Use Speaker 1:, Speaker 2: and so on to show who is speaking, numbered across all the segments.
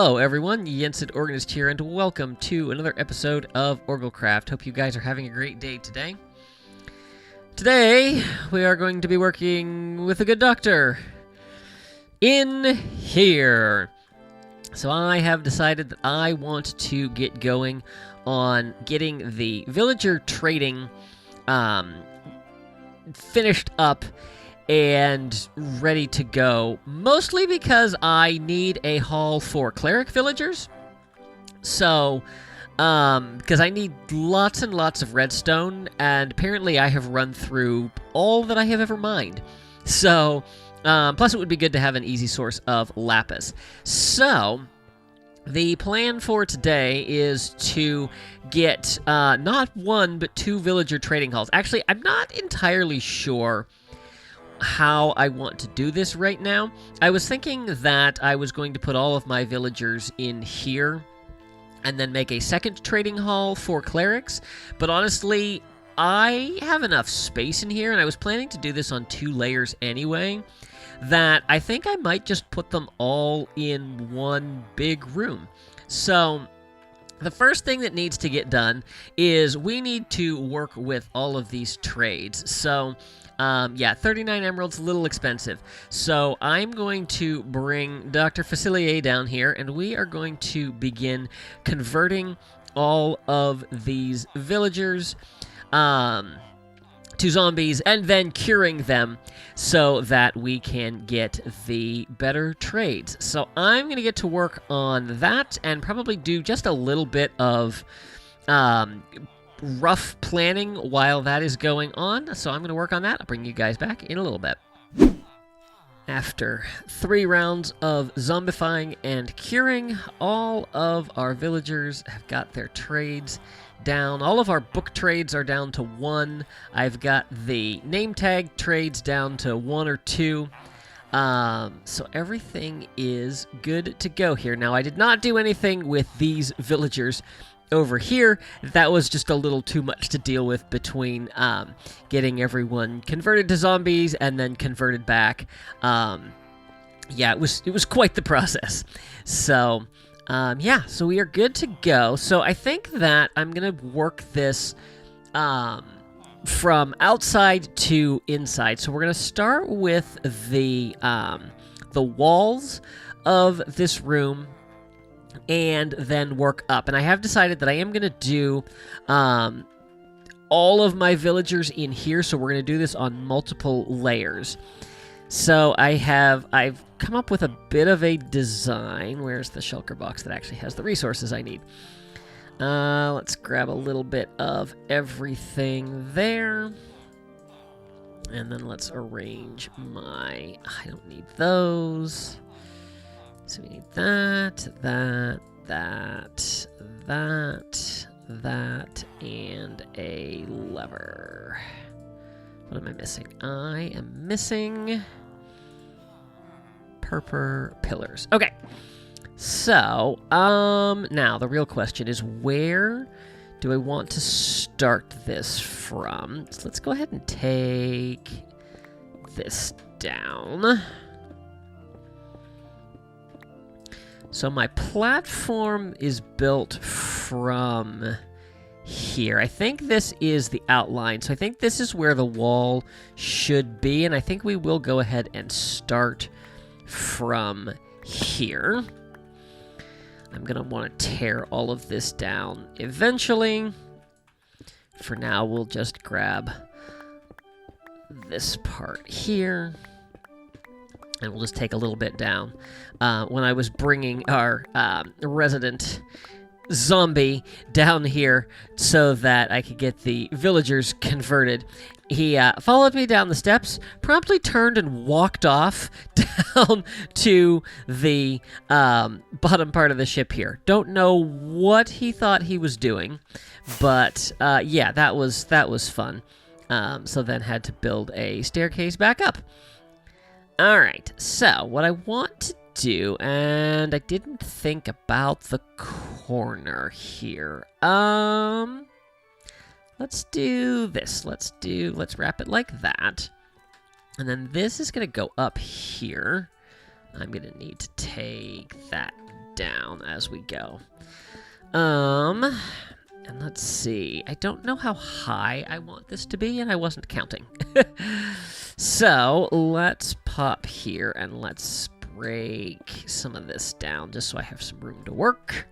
Speaker 1: Hello everyone, Yensid Organist here, and welcome to another episode of OrgelCraft. Hope you guys are having a great day today. Today, we are going to be working with a good doctor in here. So I have decided that I want to get going on getting the villager trading finished up and ready to go, mostly because I need a hall for cleric villagers. So, because I need lots and lots of redstone, and apparently I have run through all that I have ever mined. So, plus it would be good to have an easy source of lapis. So, the plan for today is to get not one, but 2 villager trading halls. Actually, I'm not entirely sure how I want to do this right now. I was thinking that I was going to put all of my villagers in here and then make a second trading hall for clerics, but honestly, I have enough space in here, and I was planning to do this on 2 layers anyway, that I think I might just put them all in one big room. So the first thing that needs to get done is we need to work with all of these trades. So yeah, 39 emeralds, a little expensive. So I'm going to bring Dr. Facilier down here, and we are going to begin converting all of these villagers to zombies, and then curing them so that we can get the better trades. So I'm going to get to work on that and probably do just a little bit of rough planning while that is going on. So I'm going to work on that. I'll bring you guys back in a little bit. After 3 rounds of zombifying and curing, all of our villagers have got their trades down. All of our book trades are down to 1. I've got the name tag trades down to 1 or 2. So everything is good to go here. Now, I did not do anything with these villagers over here. That was just a little too much to deal with between getting everyone converted to zombies and then converted back. Yeah, it was quite the process. So yeah, so we are good to go. So I think that I'm gonna work this from outside to inside. So we're gonna start with the walls of this room and then work up. And I have decided that I am going to do all of my villagers in here, so we're going to do this on multiple layers. So I've come up with a bit of a design. Where's the shulker box that actually has the resources I need? Let's grab a little bit of everything there. And then let's arrange I don't need those. So we need that, and a lever. What am I missing? I am missing purple pillars. Okay. So, now the real question is, where do I want to start this from? So let's go ahead and take this down. So my platform is built from here. I think this is the outline. So I think this is where the wall should be. And I think we will go ahead and start from here. I'm going to want to tear all of this down eventually. For now, we'll just grab this part here. And we'll just take a little bit down. When I was bringing our resident zombie down here so that I could get the villagers converted, he followed me down the steps, promptly turned and walked off down to the bottom part of the ship here. Don't know what he thought he was doing, but yeah, that was fun. So then had to build a staircase back up. Alright, so what I want to do, and I didn't think about the corner here. Let's do this. Let's wrap it like that. And then this is going to go up here. I'm going to need to take that down as we go. And let's see. I don't know how high I want this to be, and I wasn't counting. So let's pop here and let's break some of this down just so I have some room to work.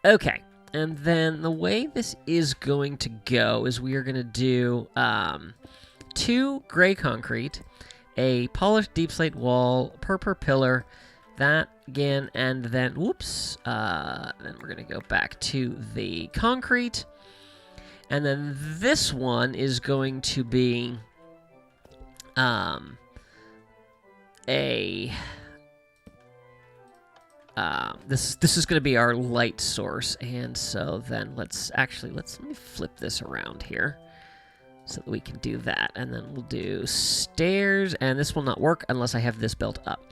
Speaker 1: Okay, and then the way this is going to go is we are going to do 2 gray concrete, a polished deep slate wall, purple pillar, that again, and then, whoops, then we're going to go back to the concrete, and then this one is going to be this is going to be our light source, and so then let me flip this around here so that we can do that, and then we'll do stairs, and this will not work unless I have this built up.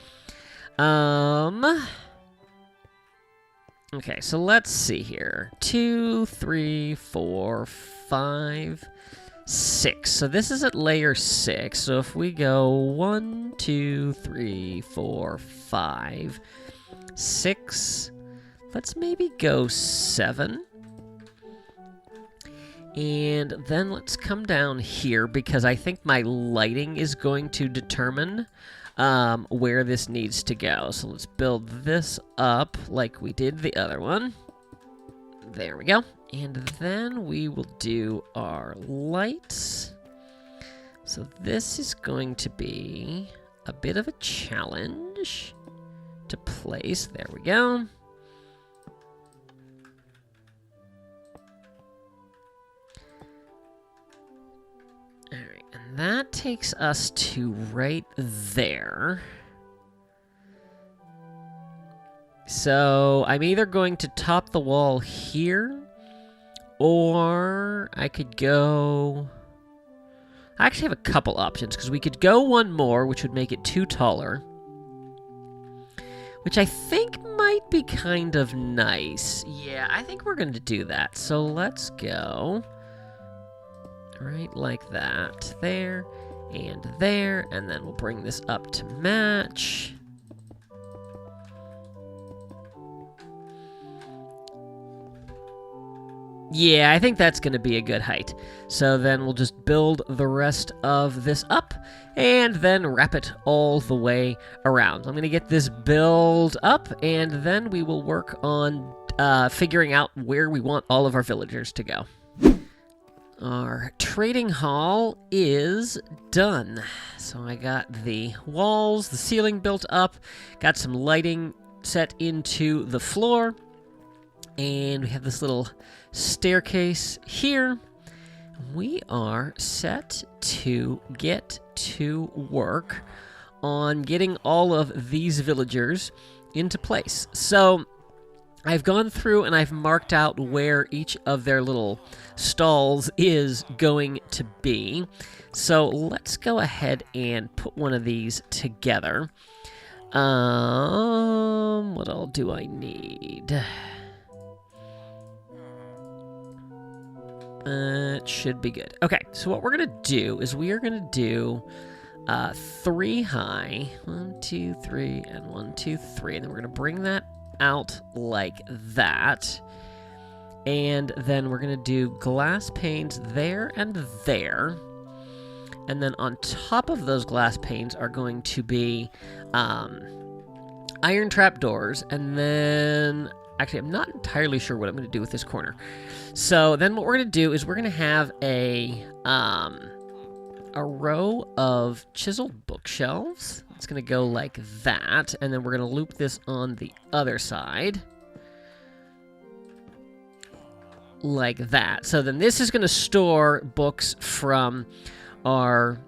Speaker 1: Okay, so let's see here. 2, 3, 4, 5, 6. So this is at layer 6. So if we go 1, 2, 3, 4, 5, 6, let's maybe go 7. And then let's come down here because I think my lighting is going to determine where this needs to go. So let's build this up like we did the other one. There we go. And then we will do our lights. So this is going to be a bit of a challenge to place. There we go. That takes us to right there. So I'm either going to top the wall here, or I could go... I actually have a couple options, because we could go one more, which would make it 2 taller, which I think might be kind of nice. Yeah, I think we're going to do that. So let's go... right like that, there, and then we'll bring this up to match. Yeah, I think that's going to be a good height. So then we'll just build the rest of this up, and then wrap it all the way around. I'm going to get this build up, and then we will work on figuring out where we want all of our villagers to go. Our trading hall is done. So I got the walls, the ceiling built up, got some lighting set into the floor, and we have this little staircase here. We are set to get to work on getting all of these villagers into place. So I've gone through and I've marked out where each of their little stalls is going to be. So let's go ahead and put one of these together. What all do I need? It should be good. Okay, so what we're going to do is we are going to do 3 high. 1, 2, 3, and 1, 2, 3. And then we're going to bring that out like that, and then we're going to do glass panes there and there, and then on top of those glass panes are going to be iron trap doors, and then actually I'm not entirely sure what I'm going to do with this corner. So then what we're going to do is we're going to have a row of chiseled bookshelves. It's going to go like that, and then we're going to loop this on the other side. Like that. So then this is going to store books from our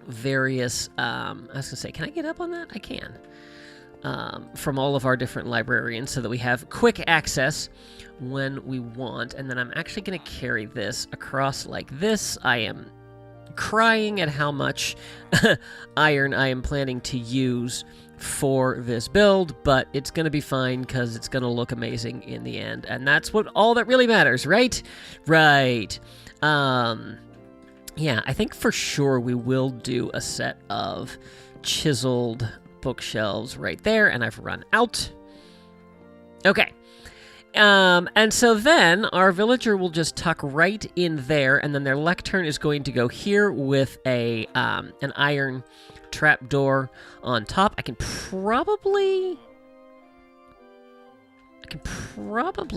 Speaker 1: various... I was going to say, can I get up on that? I can. From all of our different librarians so that we have quick access when we want. And then I'm actually going to carry this across like this. I am crying at how much iron I am planning to use for this build, but it's going to be fine because it's going to look amazing in the end, and that's what all that really matters, right? Right. Yeah, I think for sure we will do a set of chiseled bookshelves right there, and I've run out. Okay. And so then our villager will just tuck right in there, and then their lectern is going to go here with an iron trapdoor on top. I can probably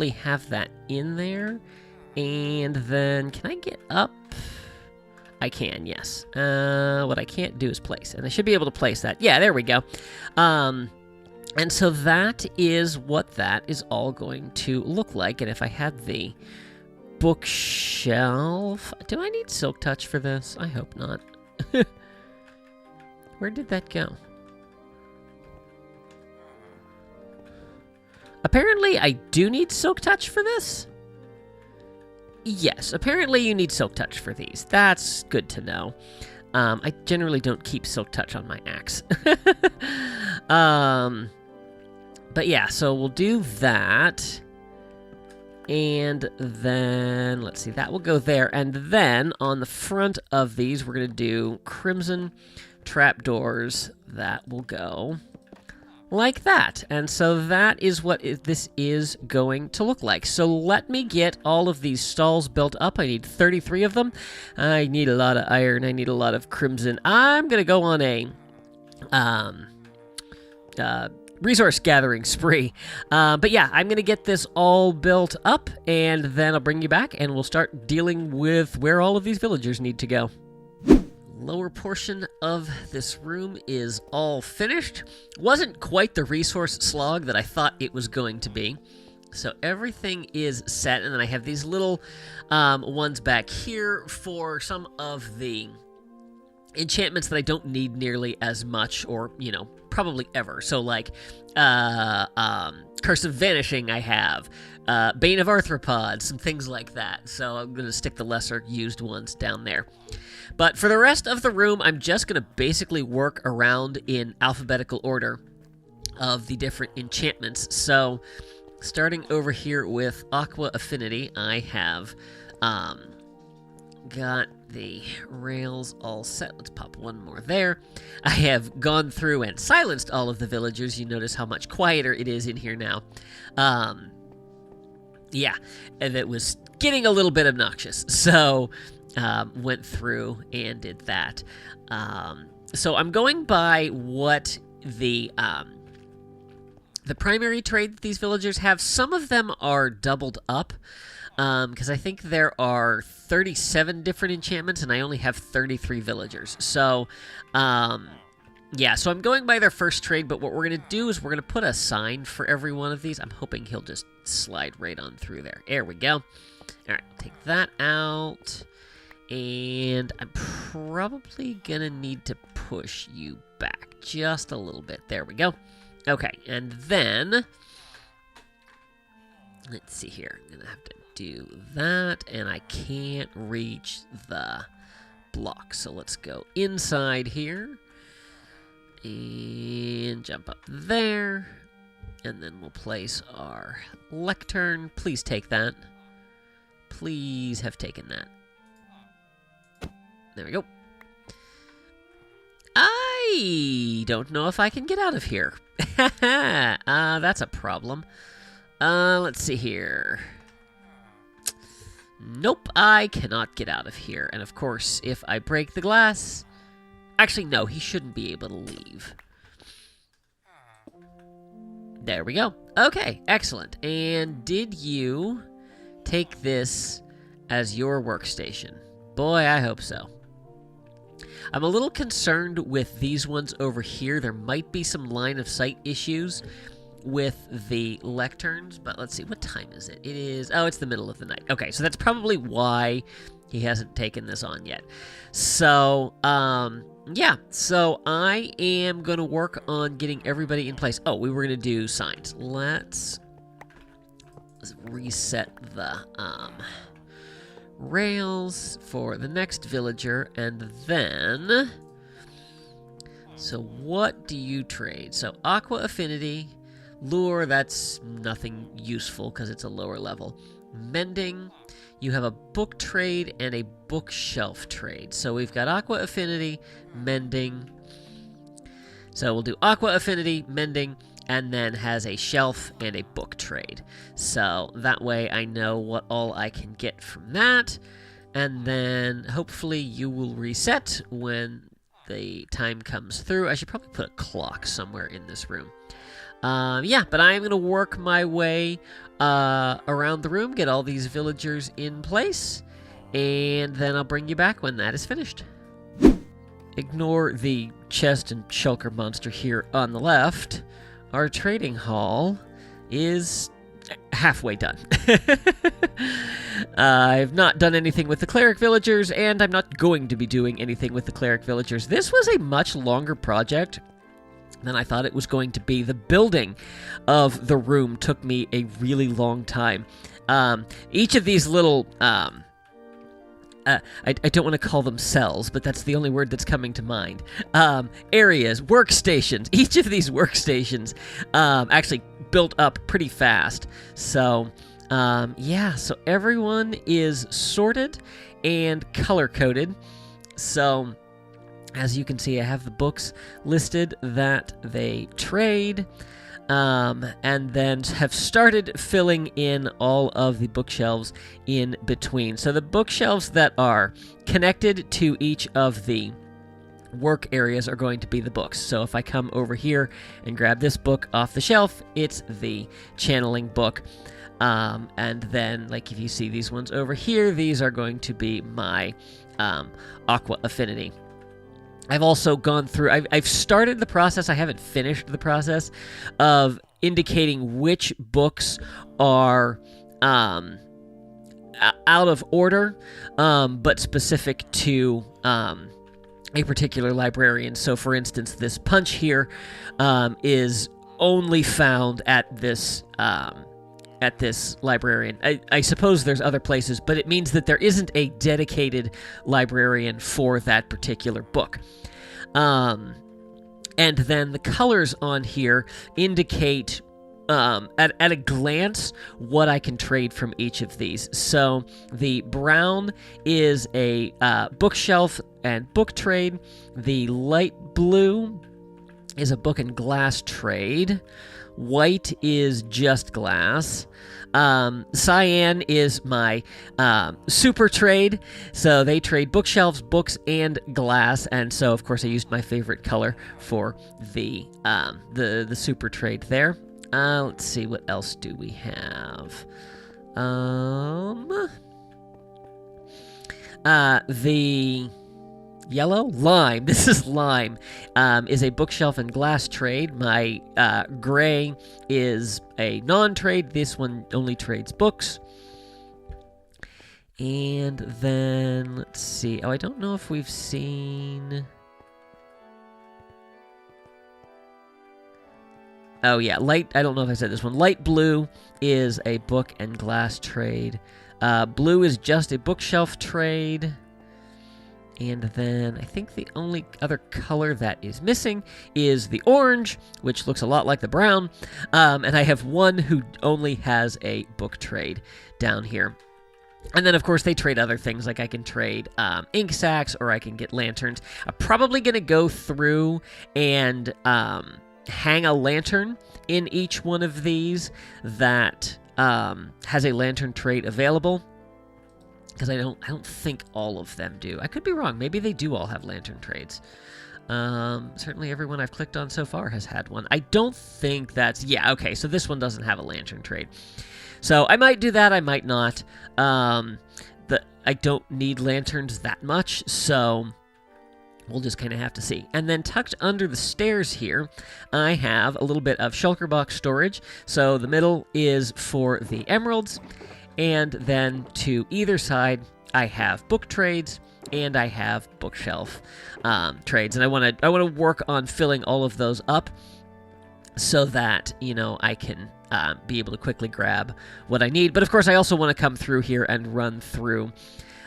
Speaker 1: have that in there, and then can I get up? I can, yes. What I can't do is place, and I should be able to place that. Yeah, there we go. And so that is what that is all going to look like. And if I had the bookshelf... Do I need Silk Touch for this? I hope not. Where did that go? Apparently, I do need Silk Touch for this. Yes, apparently you need Silk Touch for these. That's good to know. I generally don't keep Silk Touch on my axe. But yeah, so we'll do that. And then, let's see, that will go there. And then on the front of these, we're going to do crimson trapdoors that will go like that. And so that is what this is going to look like. So let me get all of these stalls built up. I need 33 of them. I need a lot of iron. I need a lot of crimson. I'm going to go on a resource gathering spree. But yeah, I'm going to get this all built up, and then I'll bring you back, and we'll start dealing with where all of these villagers need to go. Lower portion of this room is all finished. Wasn't quite the resource slog that I thought it was going to be. So everything is set, and then I have these little ones back here for some of the enchantments that I don't need nearly as much, or, you know, probably ever. So, like, Curse of Vanishing I have, Bane of Arthropods, some things like that. So I'm going to stick the lesser used ones down there. But for the rest of the room, I'm just going to basically work around in alphabetical order of the different enchantments. So, starting over here with Aqua Affinity, I have got the rails all set. Let's pop one more there. I have gone through and silenced all of the villagers. You notice how much quieter it is in here now. Yeah, and it was getting a little bit obnoxious. So, went through and did that. So I'm going by what the primary trade that these villagers have. Some of them are doubled up, because I think there are 37 different enchantments, and I only have 33 villagers. So, yeah, so I'm going by their first trade, but what we're going to do is we're going to put a sign for every one of these. I'm hoping he'll just slide right on through there. There we go. All right, take that out. And I'm probably going to need to push you back just a little bit. There we go. Okay, and then, let's see here. I'm going to have to do that, and I can't reach the block. So let's go inside here and jump up there, and then we'll place our lectern. Please take that. Please have taken that. There we go. I don't know if I can get out of here. That's a problem. Let's see here. Nope, I cannot get out of here. And of course, if I break the glass... Actually, no, he shouldn't be able to leave. There we go. Okay, excellent. And did you take this as your workstation? Boy, I hope so. I'm a little concerned with these ones over here. There might be some line of sight issues with the lecterns, but let's see, what time is it? It is, oh, it's the middle of the night. Okay, so that's probably why he hasn't taken this on yet. So, yeah, so I am going to work on getting everybody in place. Oh, we were going to do signs. Let's reset the rails for the next villager, and then, so what do you trade? So Aqua Affinity, Lure, that's nothing useful because it's a lower level. Mending, you have a book trade and a bookshelf trade. So we've got Aqua Affinity, Mending. So we'll do Aqua Affinity, Mending, and then has a shelf and a book trade. So that way I know what all I can get from that. And then hopefully you will reset when the time comes through. I should probably put a clock somewhere in this room. Yeah, but I'm going to work my way around the room, get all these villagers in place, and then I'll bring you back when that is finished. Ignore the chest and shulker monster here on the left. Our trading hall is halfway done. I've not done anything with the cleric villagers, and I'm not going to be doing anything with the cleric villagers. This was a much longer project than I thought it was going to be. The building of the room took me a really long time. Each of these little... I don't want to call them cells, but that's the only word that's coming to mind. Areas, workstations. Each of these workstations actually built up pretty fast. So, yeah, so everyone is sorted and color-coded. So, as you can see, I have the books listed that they trade. And then have started filling in all of the bookshelves in between. So the bookshelves that are connected to each of the work areas are going to be the books. So if I come over here and grab this book off the shelf, it's the channeling book. And then, like, if you see these ones over here, these are going to be my Aqua Affinity. I've also gone through, I've started the process, I haven't finished the process, of indicating which books are out of order, but specific to a particular librarian. So, for instance, this punch here is only found at this librarian. I suppose there's other places, but it means that there isn't a dedicated librarian for that particular book. And then the colors on here indicate at a glance what I can trade from each of these. So the brown is a bookshelf and book trade. The light blue is a book and glass trade. White is just glass. Cyan is my super trade. So they trade bookshelves, books, and glass. And so, of course, I used my favorite color for the super trade there. Let's see, what else do we have? The yellow? Lime. This is lime. Is a bookshelf and glass trade. My gray is a non-trade. This one only trades books. And then, let's see. Oh, I don't know if we've seen... Oh, yeah. Light, I don't know if I said this one. Light blue is a book and glass trade. Blue is just a bookshelf trade. And then I think the only other color that is missing is the orange, which looks a lot like the brown. And I have one who only has a book trade down here. And then, of course, they trade other things, like I can trade ink sacks, or I can get lanterns. I'm probably going to go through and hang a lantern in each one of these that has a lantern trade available. Because I don't think all of them do. I could be wrong. Maybe they do all have lantern trades. Certainly everyone I've clicked on so far has had one. I don't think that's... Yeah, okay, so this one doesn't have a lantern trade. So I might do that, I might not. I don't need lanterns that much, so we'll just kind of have to see. And then tucked under the stairs here, I have a little bit of shulker box storage. So the middle is for the emeralds. And then to either side, I have book trades and I have bookshelf trades. And I want to work on filling all of those up so that, I can be able to quickly grab what I need. But of course, I also want to come through here and run through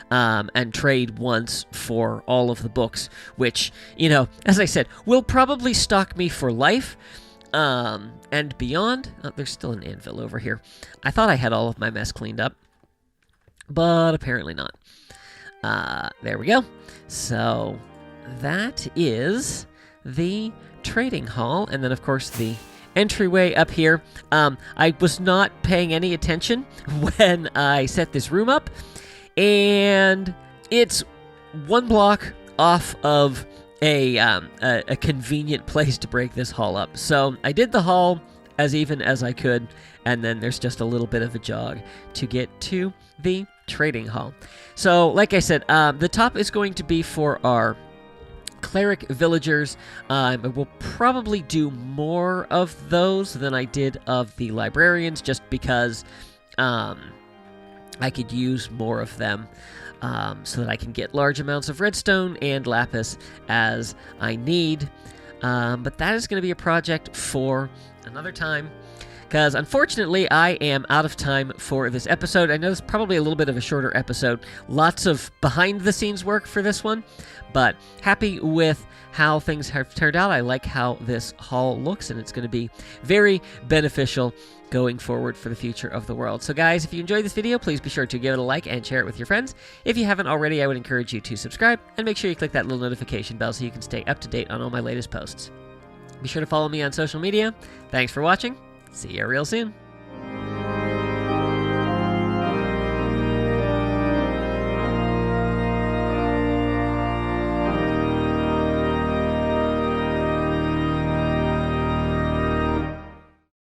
Speaker 1: and trade once for all of the books, which, as I said, will probably stock me for life. And beyond. Oh, there's still an anvil over here. I thought I had all of my mess cleaned up, but apparently not. There we go. So that is the trading hall, and then of course the entryway up here. I was not paying any attention when I set this room up, and it's one block off of a convenient place to break this hall up. So I did the hall as even as I could, and then there's just a little bit of a jog to get to the trading hall. So like I said, the top is going to be for our cleric villagers. We'll probably do more of those than I did of the librarians, just because I could use more of them, so that I can get large amounts of redstone and lapis as I need. But that is going to be a project for another time, because unfortunately I am out of time for this episode. I know it's probably a little bit of a shorter episode. Lots of behind-the-scenes work for this one, but happy with how things have turned out. I like how this hall looks, and it's going to be very beneficial going forward for the future of the world. So guys, if you enjoyed this video, please be sure to give it a like and share it with your friends. If you haven't already, I would encourage you to subscribe, and make sure you click that little notification bell so you can stay up to date on all my latest posts. Be sure to follow me on social media. Thanks for watching. See you real soon.